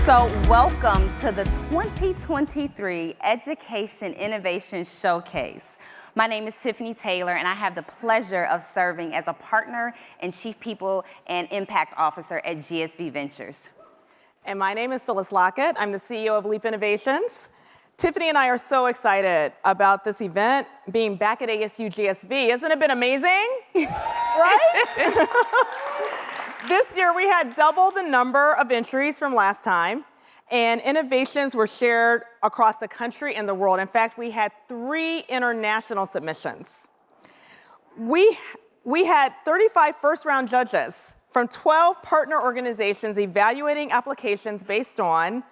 So welcome to the 2023 Education Innovation Showcase. My name is Tiffany Taylor, and I have the pleasure of serving as a partner and Chief People and Impact Officer at GSV Ventures. And my name is Phyllis Lockett. I'm the CEO of Leap Innovations. Tiffany and I are so excited about this event being back at ASU+GSV. Hasn't it been amazing? Right? This year we had double the number of entries from last time, and innovations were shared across the country and the world. In fact, we had 3 international submissions. We had 35 first-round judges from 12 partner organizations evaluating applications based on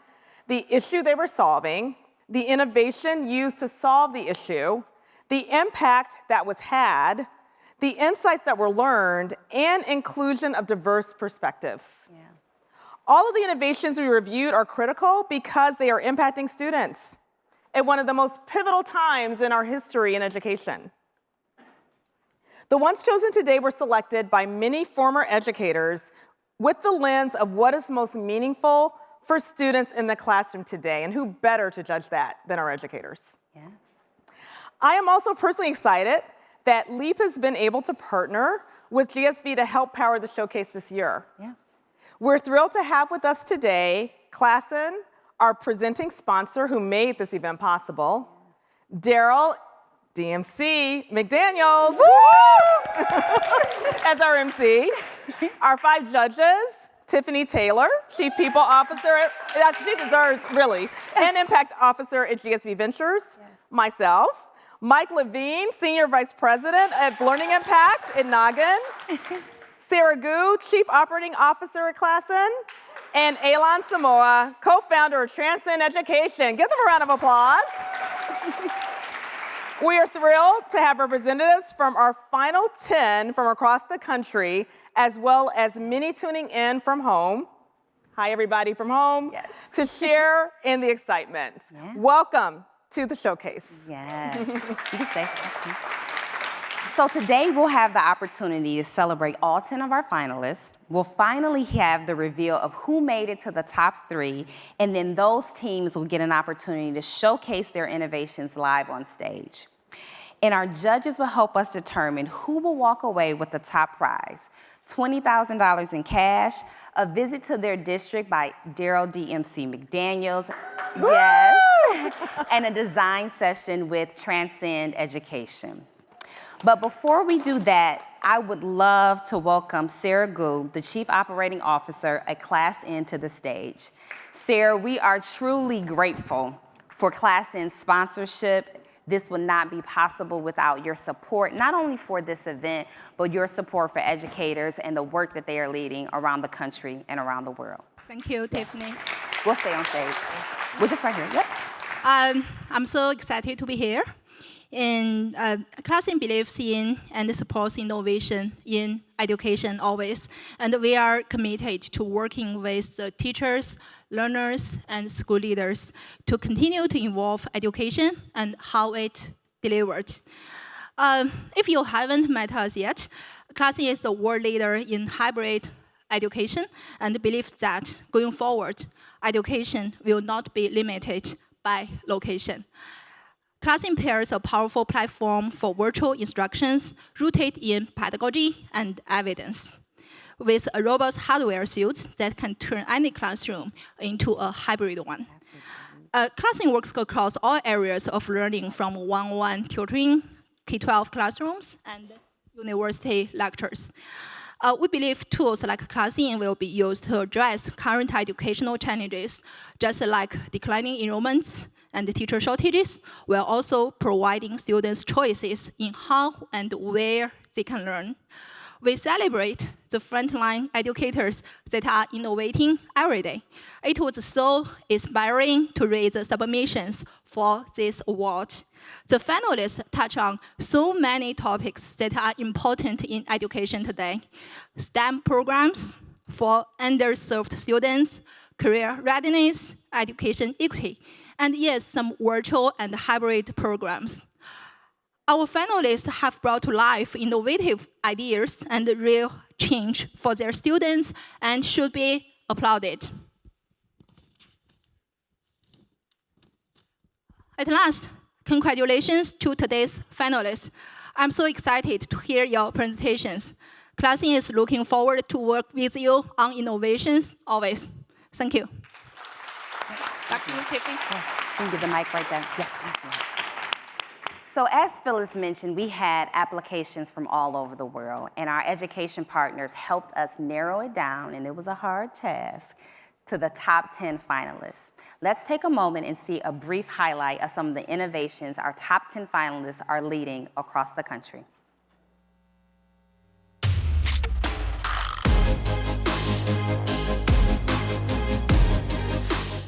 the issue they were solving, the innovation used to solve the issue, the impact that was had, the insights that were learned, and inclusion of diverse perspectives. Yeah. All of the innovations we reviewed are critical because they are impacting students at one of the most pivotal times in our history in education. The ones chosen today were selected by many former educators with the lens of what is most meaningful for students in the classroom today, and who better to judge that than our educators? Yes. I am also personally excited that Leap has been able to partner with GSV to help power the showcase this year. Yeah. We're thrilled to have with us today Klassen, our presenting sponsor who made this event possible, Daryl, DMC, McDaniels, as our MC, our 5 judges, Tiffany Taylor, Chief People Officer, she deserves, really, and Impact Officer at GSV Ventures, myself, Mike Levine, Senior Vice President at Learning Impact at Noggin, Sarah Gu, Chief Operating Officer at Klassen, and Elan Samoa, co-founder of Transcend Education. Give them a round of applause. We are thrilled to have representatives from our final 10 from across the country, as well as many tuning in from home. Hi, everybody from home. Yes. To share in the excitement. Yeah. Welcome to the showcase. Yes. You can stay. So today we'll have the opportunity to celebrate all 10 of our finalists. We'll finally have the reveal of who made it to the top 3, and then those teams will get an opportunity to showcase their innovations live on stage. And our judges will help us determine who will walk away with the top prize: $20,000 in cash, a visit to their district by Daryl DMC McDaniels, yes, and a design session with Transcend Education. But before we do that, I would love to welcome Sarah Gu, the Chief Operating Officer at Klassen, to the stage. Sarah, we are truly grateful for Klassen's sponsorship. This would not be possible without your support, not only for this event, but your support for educators and the work that they are leading around the country and around the world. Thank you, Tiffany. We'll stay on stage. We're just right here. Yep. I'm so excited to be here. And Klassen believes in and supports innovation in education always. And we are committed to working with the teachers, learners, and school leaders to continue to evolve education and how it delivered. If you haven't met us yet, Klassen is a world leader in hybrid education and believes that going forward, education will not be limited by location. Klassen pairs a powerful platform for virtual instructions rooted in pedagogy and evidence, with a robust hardware suite that can turn any classroom into a hybrid one. Klassen works across all areas of learning, from one-on-one tutoring, K-12 classrooms, and university lectures. We believe tools like Klassen will be used to address current educational challenges, just like declining enrollments and the teacher shortages, while also providing students choices in how and where they can learn. We celebrate the frontline educators that are innovating every day. It was so inspiring to read the submissions for this award. The finalists touch on so many topics that are important in education today: STEM programs for underserved students, career readiness, education equity, and yes, some virtual and hybrid programs. Our finalists have brought to life innovative ideas and real change for their students and should be applauded. At last, congratulations to today's finalists. I'm so excited to hear your presentations. Classing is looking forward to work with you on innovations always. Thank you. Back to you, Tiffany. Yes, can you give the mic right there? Yes, thank you. So as Phyllis mentioned, we had applications from all over the world, and our education partners helped us narrow it down, and it was a hard task, to the top 10 finalists. Let's take a moment and see a brief highlight of some of the innovations our top 10 finalists are leading across the country.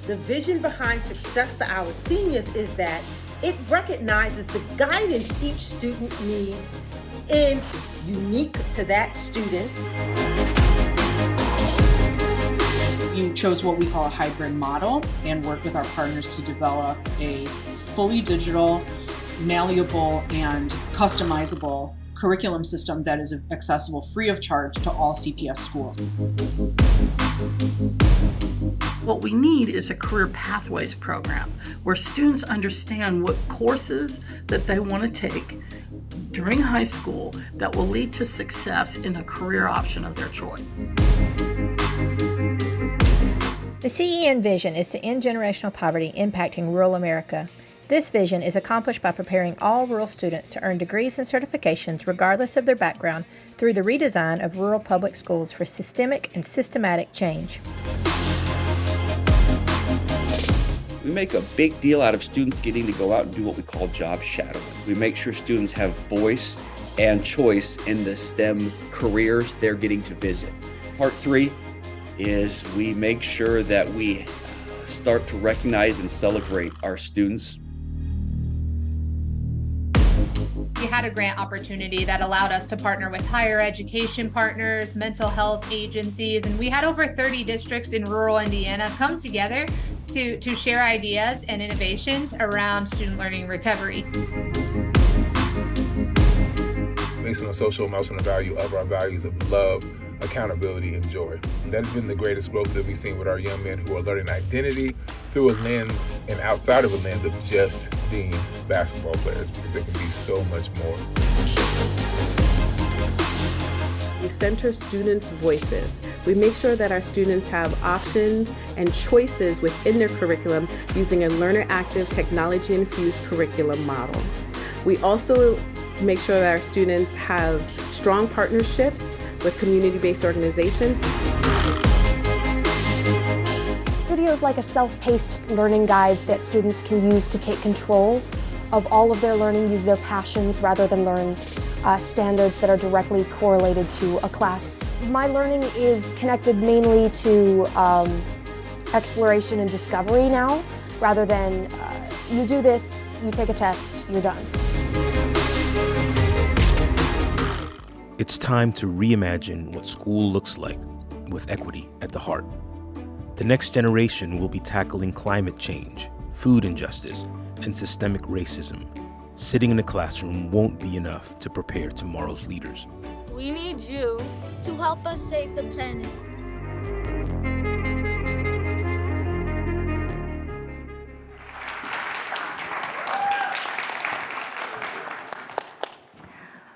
The vision behind Success for Our Seniors is that it recognizes the guidance each student needs is unique to that student. We chose what we call a hybrid model and worked with our partners to develop a fully digital, malleable, and customizable curriculum system that is accessible free of charge to all CPS schools. What we need is a career pathways program where students understand what courses that they want to take during high school that will lead to success in a career option of their choice. The CEN vision is to end generational poverty impacting rural America. This vision is accomplished by preparing all rural students to earn degrees and certifications regardless of their background through the redesign of rural public schools for systemic and systematic change. We make a big deal out of students getting to go out and do what we call job shadowing. We make sure students have voice and choice in the STEM careers they're getting to visit. Part 3 is we make sure that we start to recognize and celebrate our students. We had a grant opportunity that allowed us to partner with higher education partners, mental health agencies, and we had over 30 districts in rural Indiana come together to share ideas and innovations around student learning recovery. Based on the social emotional value of our values of love, accountability, and joy. And that's been the greatest growth that we've seen with our young men who are learning identity through a lens and outside of a lens of just being basketball players, because they can be so much more. We center students' voices. We make sure that our students have options and choices within their curriculum using a learner-active, technology-infused curriculum model. We also make sure that our students have strong partnerships with community-based organizations. Studio is like a self-paced learning guide that students can use to take control of all of their learning, use their passions rather than learn standards that are directly correlated to a class. My learning is connected mainly to exploration and discovery now, rather than you do this, you take a test, you're done. It's time to reimagine what school looks like with equity at the heart. The next generation will be tackling climate change, food injustice, and systemic racism. Sitting in a classroom won't be enough to prepare tomorrow's leaders. We need you to help us save the planet.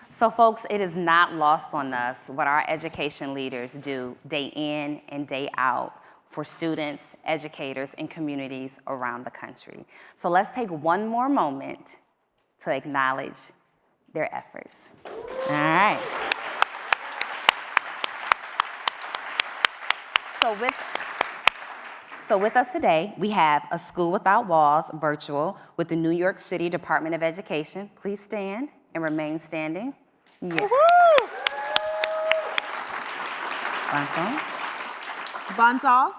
So folks, it is not lost on us what our education leaders do day in and day out for students, educators, and communities around the country. So let's take one more moment to acknowledge their efforts. All right. So with us today, we have A School Without Walls virtual with the New York City Department of Education. Please stand and remain standing. Yeah. Bonsall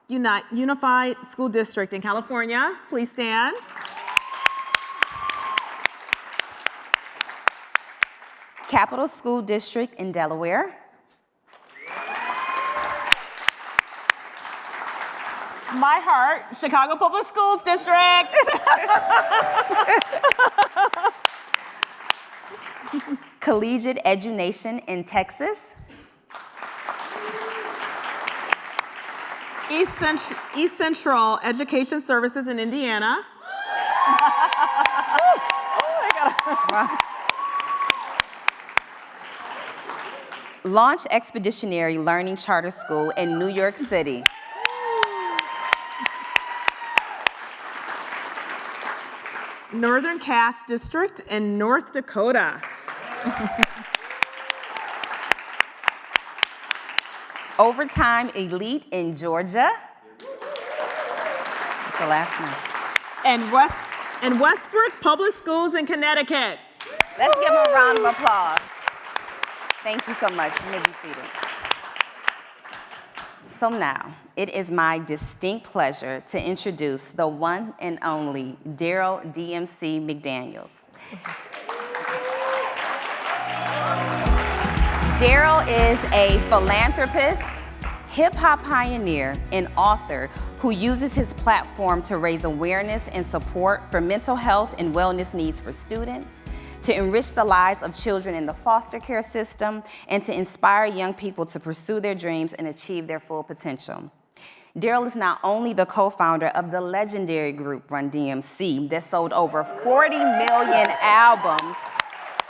Unified School District in California, please stand. Capital School District in Delaware. My Heart, Chicago Public Schools District. Collegiate Edu-Nation in Texas. East Central Education Services in Indiana. Launch Expeditionary Learning Charter School in New York City. Northern Cass District in North Dakota. Overtime Elite in Georgia. That's the last one. And Westbrook Public Schools in Connecticut. Let's give them a round of applause. Thank you so much. You may be seated. So now, it is my distinct pleasure to introduce the one and only Daryl DMC McDaniels. Daryl is a philanthropist, hip-hop pioneer, and author who uses his platform to raise awareness and support for mental health and wellness needs for students, to enrich the lives of children in the foster care system, and to inspire young people to pursue their dreams and achieve their full potential. Daryl is not only the co-founder of the legendary group Run DMC that sold over 40 million albums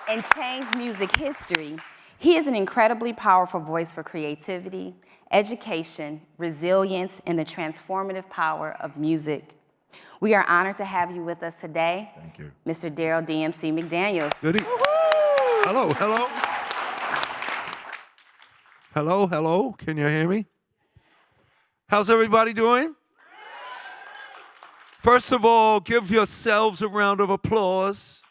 and changed music history, he is an incredibly powerful voice for creativity, education, resilience, and the transformative power of music. We are honored to have you with us today. Thank you. Mr. Daryl DMC McDaniels. Good evening. Hello, hello. Hello, hello. Can you hear me? How's everybody doing? First of all, give yourselves a round of applause,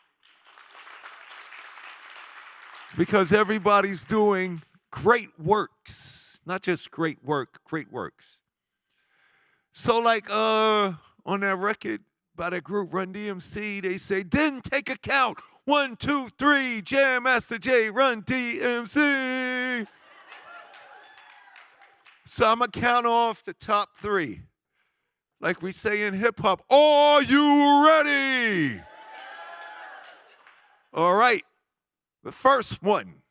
because everybody's doing great works. Not just great work, great works. So like on that record by that group Run DMC, they say, then take a count. 1, 2, 3, Jam Master J, Run DMC. So I'm gonna count off the top 3. Like we say in hip hop, are you ready? All right, the first one.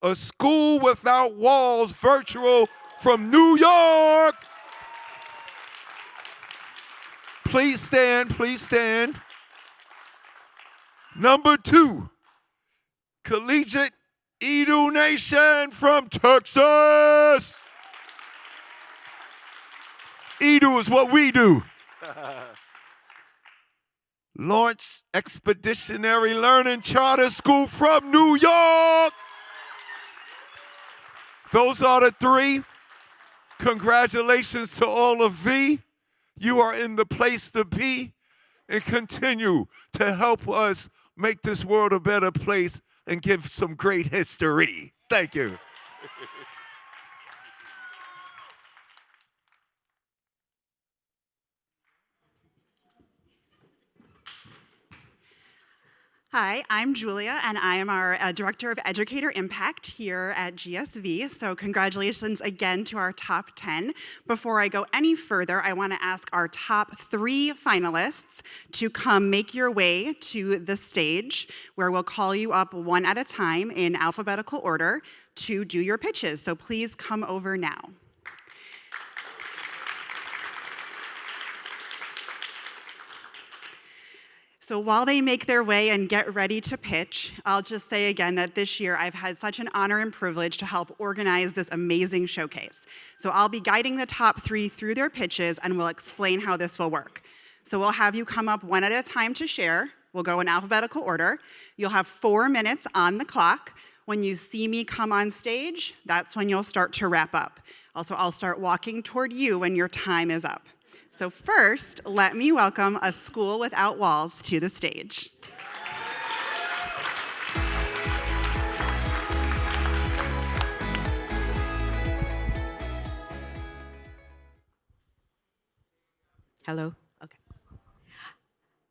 A School Without Walls virtual from New York. Please stand, please stand. Number 2, Collegiate Edu-Nation from Texas. Edu is what we do. Launch Expeditionary Learning Charter School from New York. Those are the 3. Congratulations to all of V. You are in the place to be, and continue to help us make this world a better place and give some great history. Thank you. Hi, I'm Julia, and I am our Director of Educator Impact here at GSV. So congratulations again to our top 10. Before I go any further, I want to ask our top 3 finalists to come make your way to the stage, where we'll call you up one at a time in alphabetical order to do your pitches. So please come over now. So while they make their way and get ready to pitch, I'll just say again that this year I've had such an honor and privilege to help organize this amazing showcase. So I'll be guiding the top 3 through their pitches, and we'll explain how this will work. So we'll have you come up one at a time to share. We'll go in alphabetical order. You'll have 4 minutes on the clock. When you see me come on stage, that's when you'll start to wrap up. Also, I'll start walking toward you when your time is up. So first, let me welcome A School Without Walls to the stage. Hello? Okay.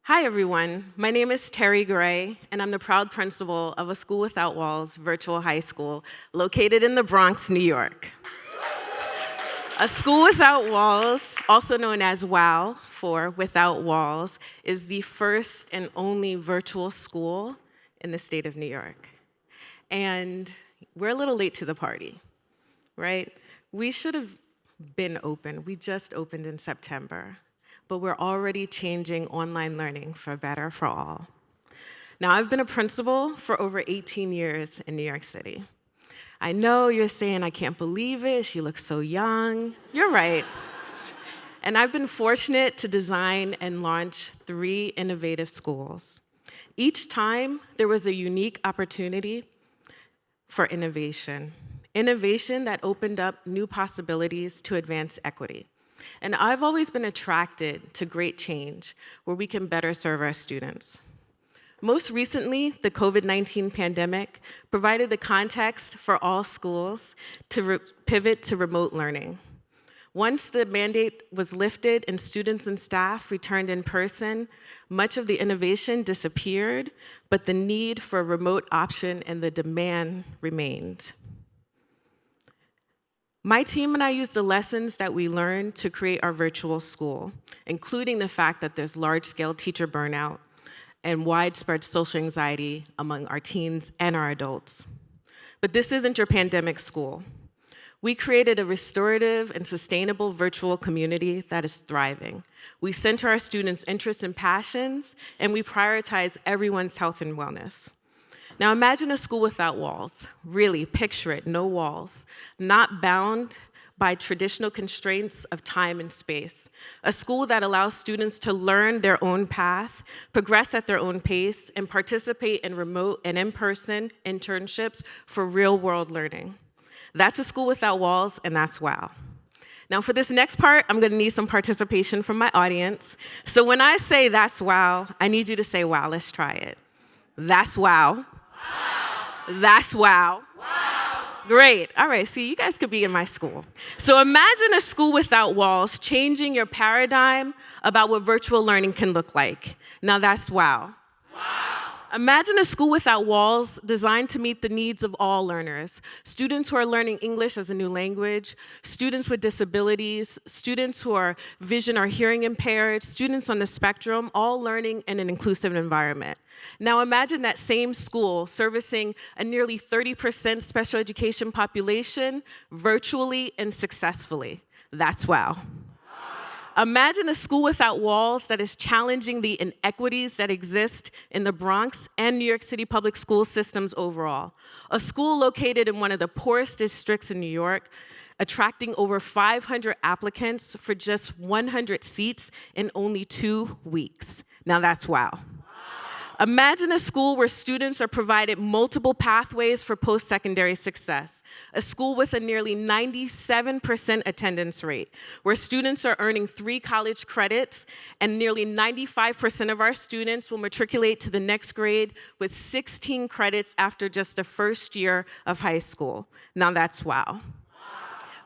Hi, everyone. My name is Terry Gray, and I'm the proud principal of A School Without Walls virtual high school located in the Bronx, New York. A School Without Walls, also known as WOW for Without Walls, is the first and only virtual school in the state of New York. And we're a little late to the party, right? We should have been open. We just opened in September. but we're already changing online learning for better for all. Now, I've been a principal for over 18 years in New York City. I know you're saying, I can't believe it, she looks so young. You're right. And I've been fortunate to design and launch 3 innovative schools. Each time, there was a unique opportunity for innovation. Innovation that opened up new possibilities to advance equity. And I've always been attracted to great change where we can better serve our students. Most recently, the COVID-19 pandemic provided the context for all schools to pivot to remote learning. Once the mandate was lifted and students and staff returned in person, much of the innovation disappeared, but the need for a remote option and the demand remained. My team and I used the lessons that we learned to create our virtual school, including the fact that there's large-scale teacher burnout and widespread social anxiety among our teens and our adults. But this isn't your pandemic school. We created a restorative and sustainable virtual community that is thriving. We center our students' interests and passions, and we prioritize everyone's health and wellness. Now imagine a school without walls. Really, picture it, no walls. Not bound by traditional constraints of time and space. A school that allows students to learn their own path, progress at their own pace, and participate in remote and in-person internships for real-world learning. That's a school without walls, and that's WOW. Now for this next part, I'm gonna need some participation from my audience. So when I say that's WOW, I need you to say wow, let's try it. That's WOW. Wow. That's WOW. Wow. Great, all right, see, you guys could be in my school. So imagine a school without walls changing your paradigm about what virtual learning can look like. Now that's WOW. Imagine a school without walls designed to meet the needs of all learners. Students who are learning English as a new language, students with disabilities, students who are vision or hearing impaired, students on the spectrum, all learning in an inclusive environment. Now imagine that same school servicing a nearly 30% special education population virtually and successfully. That's WOW. Imagine a school without walls that is challenging the inequities that exist in the Bronx and New York City public school systems overall. A school located in one of the poorest districts in New York, attracting over 500 applicants for just 100 seats in only 2 weeks. Now that's WOW. Imagine a school where students are provided multiple pathways for post-secondary success. A school with a nearly 97% attendance rate, where students are earning 3 college credits, and nearly 95% of our students will matriculate to the next grade with 16 credits after just the first year of high school. Now that's WOW.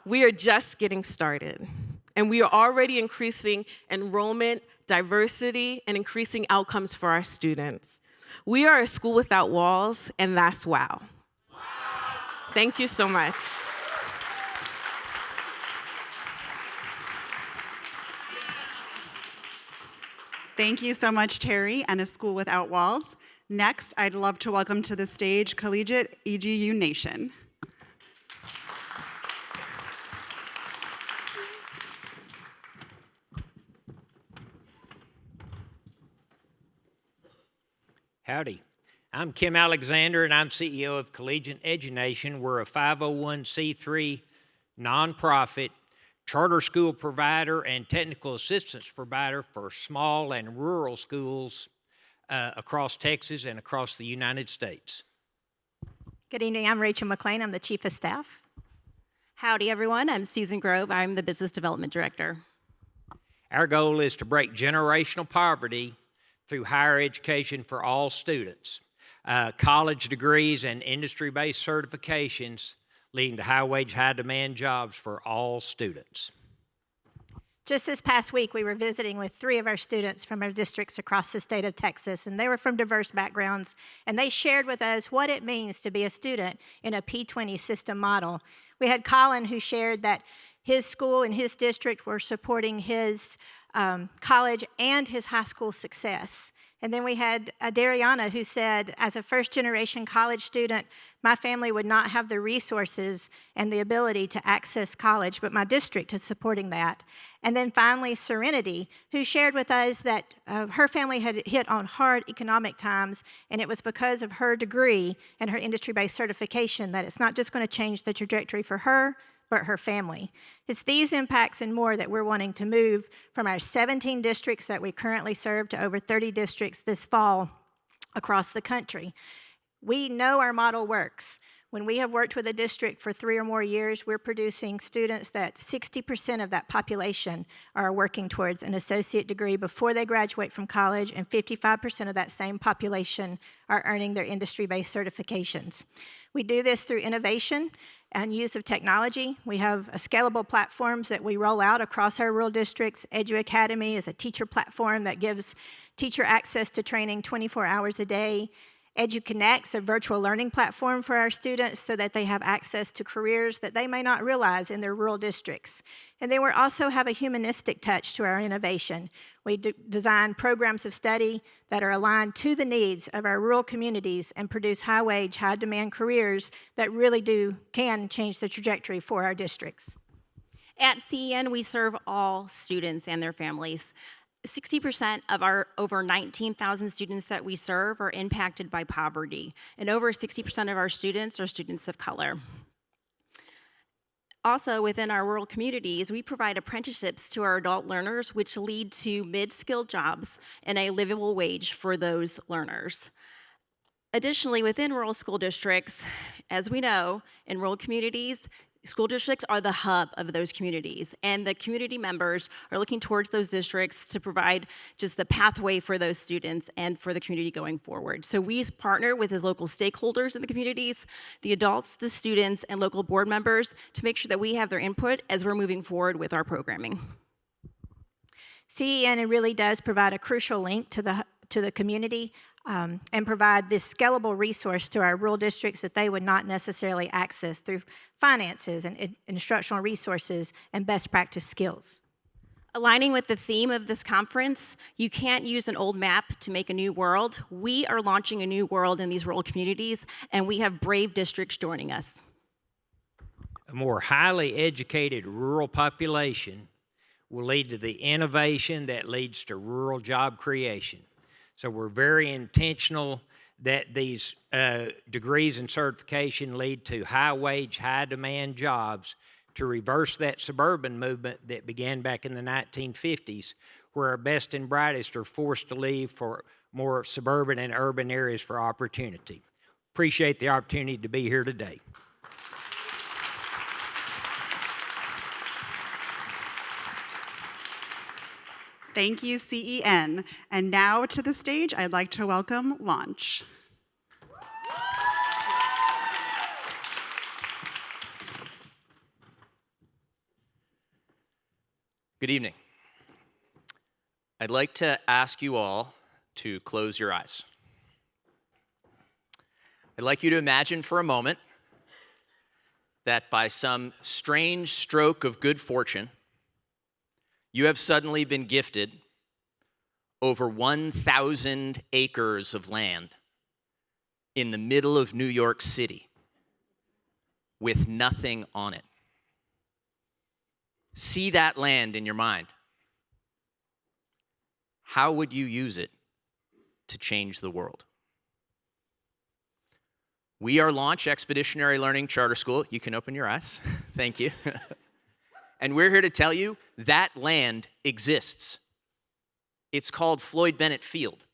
We are just getting started, and we are already increasing enrollment, diversity, and increasing outcomes for our students. We are a school without walls, and that's WOW. Thank you so much. Thank you so much, Terry, and A School Without Walls. Next, I'd love to welcome to the stage Collegiate Edu-Nation. Howdy. I'm Kim Alexander, and I'm CEO of Collegiate Edu-Nation. We're a 501c3 nonprofit charter school provider and technical assistance provider for small and rural schools across Texas and across the United States. Good evening, I'm Rachel McLean, I'm the Chief of Staff. Howdy everyone, I'm Susan Grove, I'm the Business Development Director. Our goal is to break generational poverty through higher education for all students, college degrees and industry-based certifications leading to high-wage, high-demand jobs for all students. Just this past week, we were visiting with 3 of our students from our districts across the state of Texas, and they were from diverse backgrounds, and they shared with us what it means to be a student in a P20 system model. We had Colin who shared that his school and his district were supporting his college and his high school success. And then we had Dariana, who said, as a first-generation college student, my family would not have the resources and the ability to access college, but my district is supporting that. And then finally, Serenity, who shared with us that her family had hit on hard economic times, and it was because of her degree and her industry-based certification that it's not just going to change the trajectory for her, but her family. It's these impacts and more that we're wanting to move from our 17 districts that we currently serve to over 30 districts this fall across the country. We know our model works. When we have worked with a district for 3 or more years, we're producing students that 60% of that population are working towards an associate degree before they graduate from college, and 55% of that same population are earning their industry-based certifications. We do this through innovation and use of technology. We have scalable platforms that we roll out across our rural districts. Edu Academy is a teacher platform that gives teacher access to training 24 hours a day. EduConnect's a virtual learning platform for our students so that they have access to careers that they may not realize in their rural districts. And then we also have a humanistic touch to our innovation. We design programs of study that are aligned to the needs of our rural communities and produce high-wage, high-demand careers that really can change the trajectory for our districts. At CEN, we serve all students and their families. 60% of our over 19,000 students that we serve are impacted by poverty, and over 60% of our students are students of color. Also, within our rural communities, we provide apprenticeships to our adult learners, which lead to mid-skilled jobs and a livable wage for those learners. Additionally, within rural school districts, as we know, in rural communities, school districts are the hub of those communities, and the community members are looking towards those districts to provide just the pathway for those students and for the community going forward. So we partner with the local stakeholders in the communities, the adults, the students, and local board members to make sure that we have their input as we're moving forward with our programming. CEN really does provide a crucial link to the community and provide this scalable resource to our rural districts that they would not necessarily access through finances and instructional resources and best practice skills. Aligning with the theme of this conference, you can't use an old map to make a new world. We are launching a new world in these rural communities, and we have brave districts joining us. A more highly educated rural population will lead to the innovation that leads to rural job creation. So we're very intentional that these degrees and certification lead to high-wage, high-demand jobs to reverse that suburban movement that began back in the 1950s, where our best and brightest are forced to leave for more suburban and urban areas for opportunity. Appreciate the opportunity to be here today. Thank you, CEN. And now to the stage, I'd like to welcome Launch. Good evening. I'd like to ask you all to close your eyes. I'd like you to imagine for a moment that by some strange stroke of good fortune, you have suddenly been gifted over 1,000 acres of land in the middle of New York City with nothing on it. See that land in your mind. How would you use it to change the world? We are Launch Expeditionary Learning Charter School. You can open your eyes. Thank you. And we're here to tell you that land exists. It's called Floyd Bennett Field.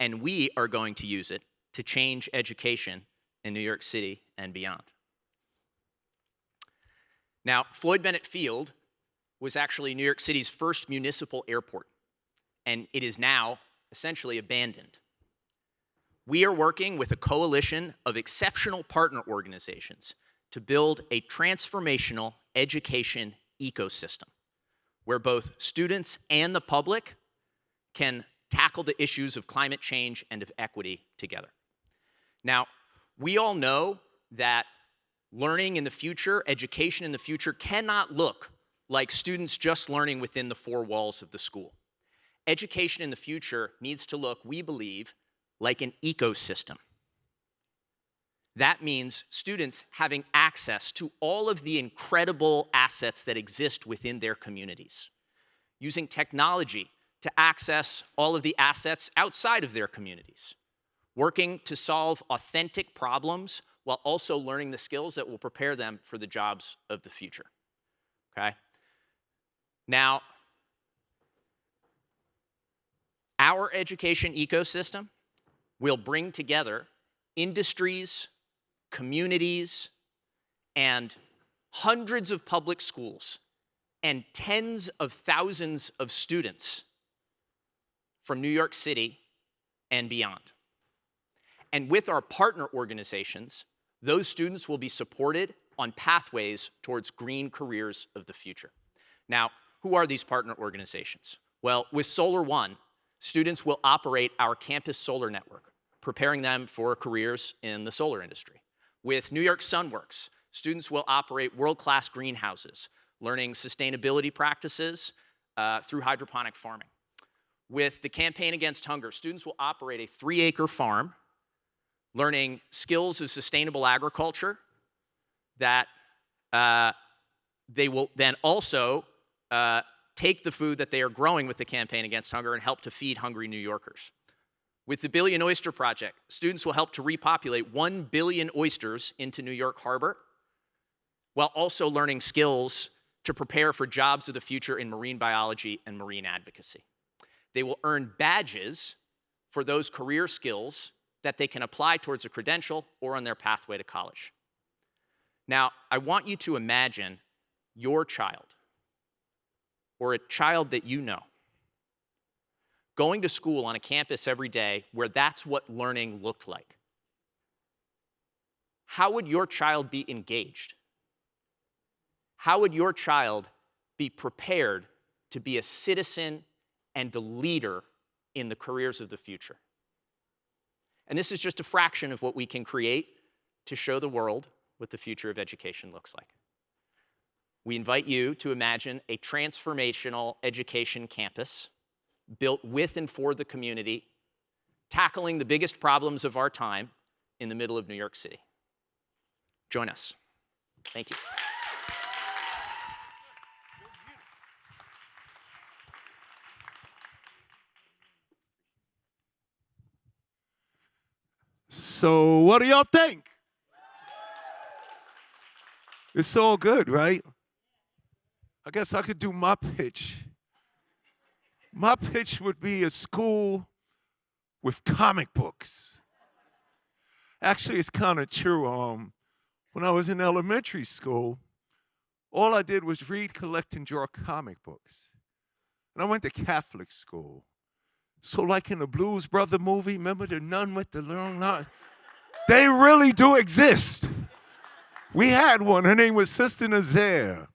And we are going to use it to change education in New York City and beyond. Now, Floyd Bennett Field was actually New York City's first municipal airport, and it is now essentially abandoned. We are working with a coalition of exceptional partner organizations to build a transformational education ecosystem where both students and the public can tackle the issues of climate change and of equity together. Now, we all know that learning in the future, education in the future, cannot look like students just learning within the four walls of the school. education in the future needs to look, we believe, like an ecosystem. That means students having access to all of the incredible assets that exist within their communities, using technology to access all of the assets outside of their communities, working to solve authentic problems while also learning the skills that will prepare them for the jobs of the future, okay? Now, our education ecosystem will bring together industries, communities, and hundreds of public schools and tens of thousands of students from New York City and beyond. And with our partner organizations, those students will be supported on pathways towards green careers of the future. Now, who are these partner organizations? Well, with Solar One, students will operate our campus solar network, preparing them for careers in the solar industry. With New York Sunworks, students will operate world-class greenhouses, learning sustainability practices through hydroponic farming. With the Campaign Against Hunger, students will operate a 3-acre farm, learning skills of sustainable agriculture that they will then also take the food that they are growing with the Campaign Against Hunger and help to feed hungry New Yorkers. With the Billion Oyster Project, students will help to repopulate 1 billion oysters into New York Harbor, while also learning skills to prepare for jobs of the future in marine biology and marine advocacy. They will earn badges for those career skills that they can apply towards a credential or on their pathway to college. Now, I want you to imagine your child, or a child that you know, going to school on a campus every day where that's what learning looked like. How would your child be engaged? How would your child be prepared to be a citizen and a leader in the careers of the future? And this is just a fraction of what we can create to show the world what the future of education looks like. We invite you to imagine a transformational education campus built with and for the community, tackling the biggest problems of our time in the middle of New York City. Join us. Thank you. So what do y'all think? It's all good, right? I guess I could do my pitch. My pitch would be a school with comic books. Actually, it's kind of true. When I was in elementary school, all I did was read, collect, and draw comic books. And I went to Catholic school. So like in the Blues Brother movie, remember the nun with the long line? They really do exist. We had one. Her name was Sister Nazaire.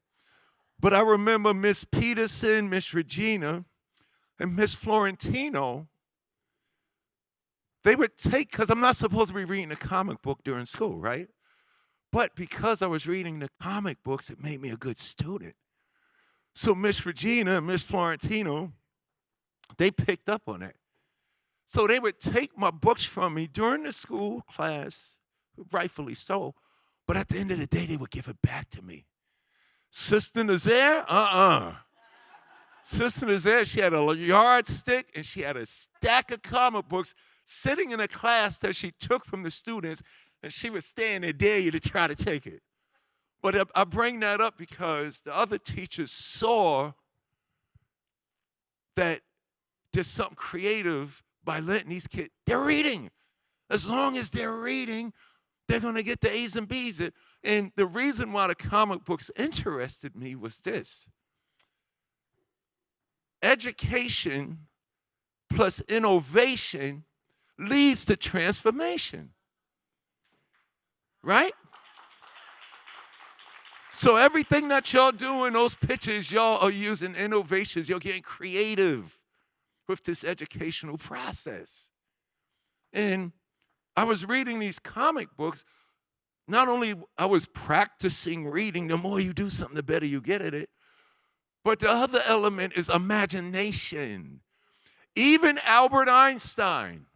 But I remember Miss Peterson, Miss Regina, and Miss Florentino. They would take, because I'm not supposed to be reading a comic book during school, right? But because I was reading the comic books, it made me a good student. So Miss Regina and Miss Florentino, they picked up on it. So they would take my books from me during the school class, rightfully so, but at the end of the day, they would give it back to me. Sister Nazaire? Sister Nazaire, she had a yardstick and she had a stack of comic books sitting in a class that she took from the students, and she was standing there, dare you to try to take it. But I bring that up because the other teachers saw that there's something creative by letting these kids, they're reading. As long as they're reading, they're going to get the A's and B's. And the reason why the comic books interested me was this. Education plus innovation leads to transformation, right? So everything that y'all do in those pitches, y'all are using innovations. You're getting creative with this educational process. And I was reading these comic books. Not only I was practicing reading, the more you do something, the better you get at it. But the other element is imagination. Even Albert Einstein,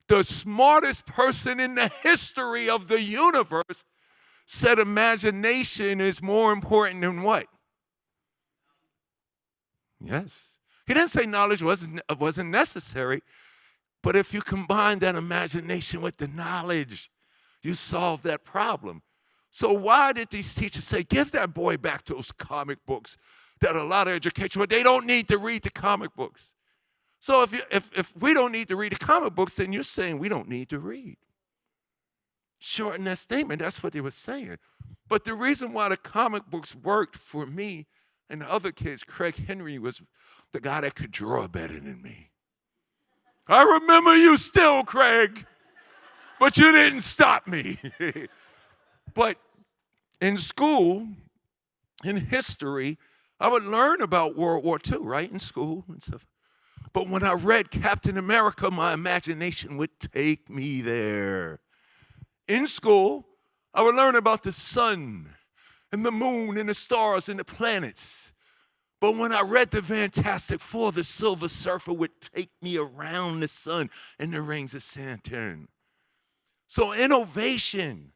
the smartest person in the history of the universe, said imagination is more important than what? Yes. He didn't say knowledge wasn't necessary, but if you combine that imagination with the knowledge, you solve that problem. So why did these teachers say, give that boy back those comic books that a lot of education, but they don't need to read the comic books. So if we don't need to read the comic books, then you're saying we don't need to read. Shorten that statement, that's what they were saying. But the reason why the comic books worked for me and the other kids, Craig Henry was the guy that could draw better than me. I remember you still, Craig, but you didn't stop me. But in school, in history, I would learn about World War II, right, in school and stuff. But when I read Captain America, my imagination would take me there. In school, I would learn about the sun and the moon and the stars and the planets. But when I read the Fantastic Four, the Silver Surfer would take me around the sun and the rings of Saturn. So innovation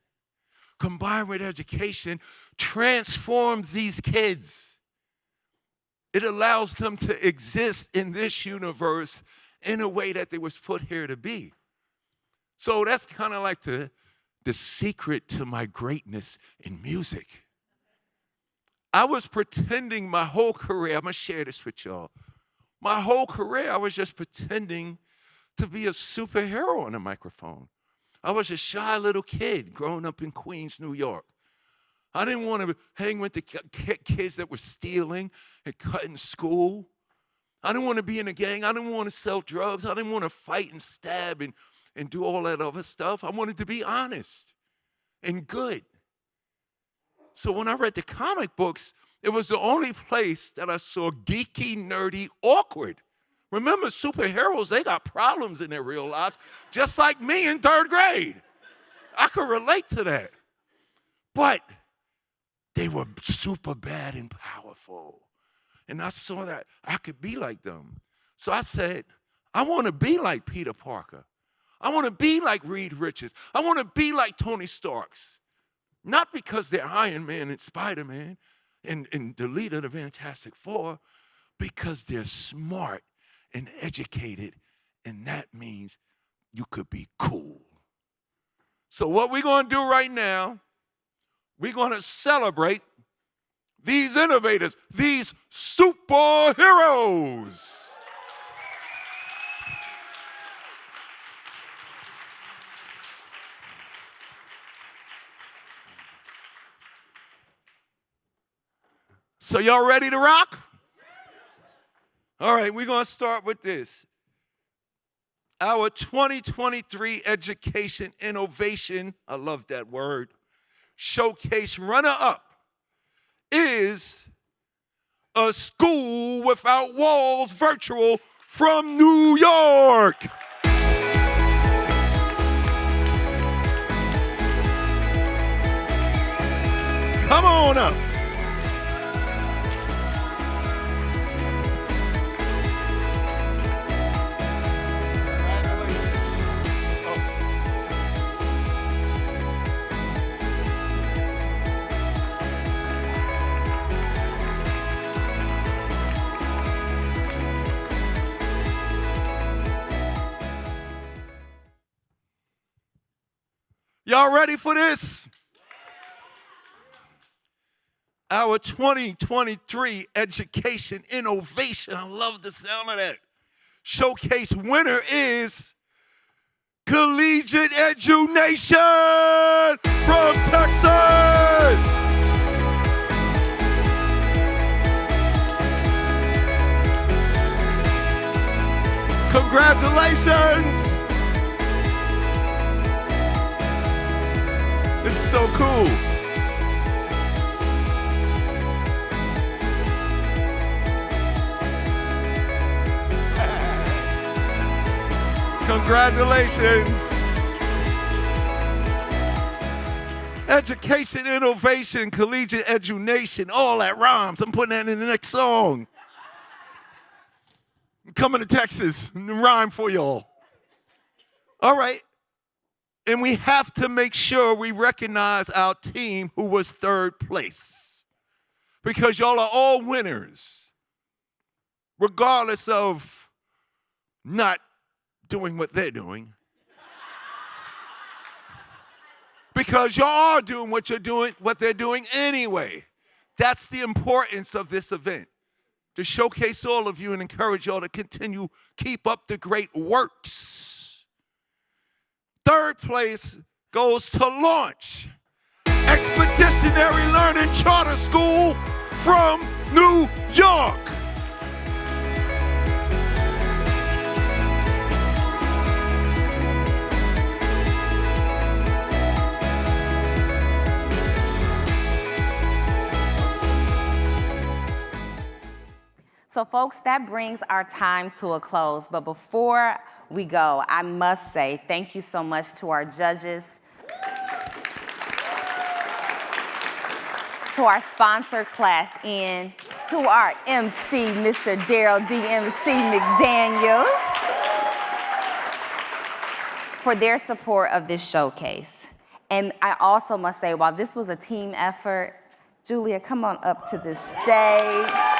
combined with education transforms these kids. It allows them to exist in this universe in a way that they was put here to be. So that's kind of like the secret to my greatness in music. I was pretending my whole career, I'm gonna share this with y'all. My whole career, I was just pretending to be a superhero on a microphone. I was a shy little kid growing up in Queens, New York. I didn't want to hang with the kids that were stealing and cutting school. I didn't want to be in a gang. I didn't want to sell drugs. I didn't want to fight and stab and do all that other stuff. I wanted to be honest and good. So when I read the comic books, it was the only place that I saw geeky, nerdy, awkward. Remember, superheroes, they got problems in their real lives, just like me in 3rd grade. I could relate to that. But they were super bad and powerful. And I saw that I could be like them. So I said, I want to be like Peter Parker. I want to be like Reed Richards. I want to be like Tony Starks. Not because they're Iron Man and Spider-Man and the leader of the Fantastic Four, because they're smart and educated, and that means you could be cool. So what we're going to do right now, we're going to celebrate these innovators, these superheroes. So y'all ready to rock? All right, we're going to start with this. Our 2023 Education Innovation, I love that word, Showcase runner-up is A School Without Walls Virtual from New York. Come on up. Y'all ready for this? Our 2023 Education Innovation, I love the sound of that, Showcase winner is Collegiate Edu-Nation from Texas. Congratulations. This is so cool. Congratulations. Education, innovation, collegiate edu-nation, all that rhymes. I'm putting that in the next song. Coming to Texas, rhyme for y'all. All right. And we have to make sure we recognize our team who was third place. Because y'all are all winners, regardless of not doing what they're doing. Because y'all are doing what they're doing anyway. That's the importance of this event. To showcase all of you and encourage y'all to keep up the great works. Third place goes to Launch, Expeditionary Learning Charter School from New York. So folks, that brings our time to a close. But before we go, I must say thank you so much to our judges, to our sponsor, Class N, to our MC, Mr. Daryl DMC McDaniels, for their support of this showcase. And I also must say, while this was a team effort, Julia, come on up to the stage.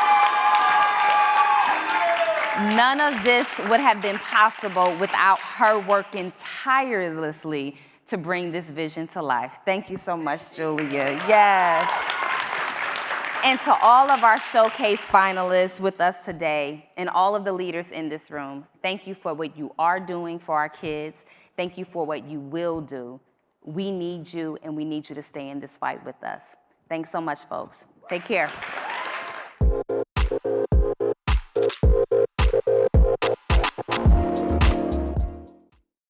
None of this would have been possible without her working tirelessly to bring this vision to life. Thank you so much, Julia. Yes. And to all of our showcase finalists with us today and all of the leaders in this room, thank you for what you are doing for our kids. Thank you for what you will do. We need you, and we need you to stay in this fight with us. Thanks so much, folks. Take care.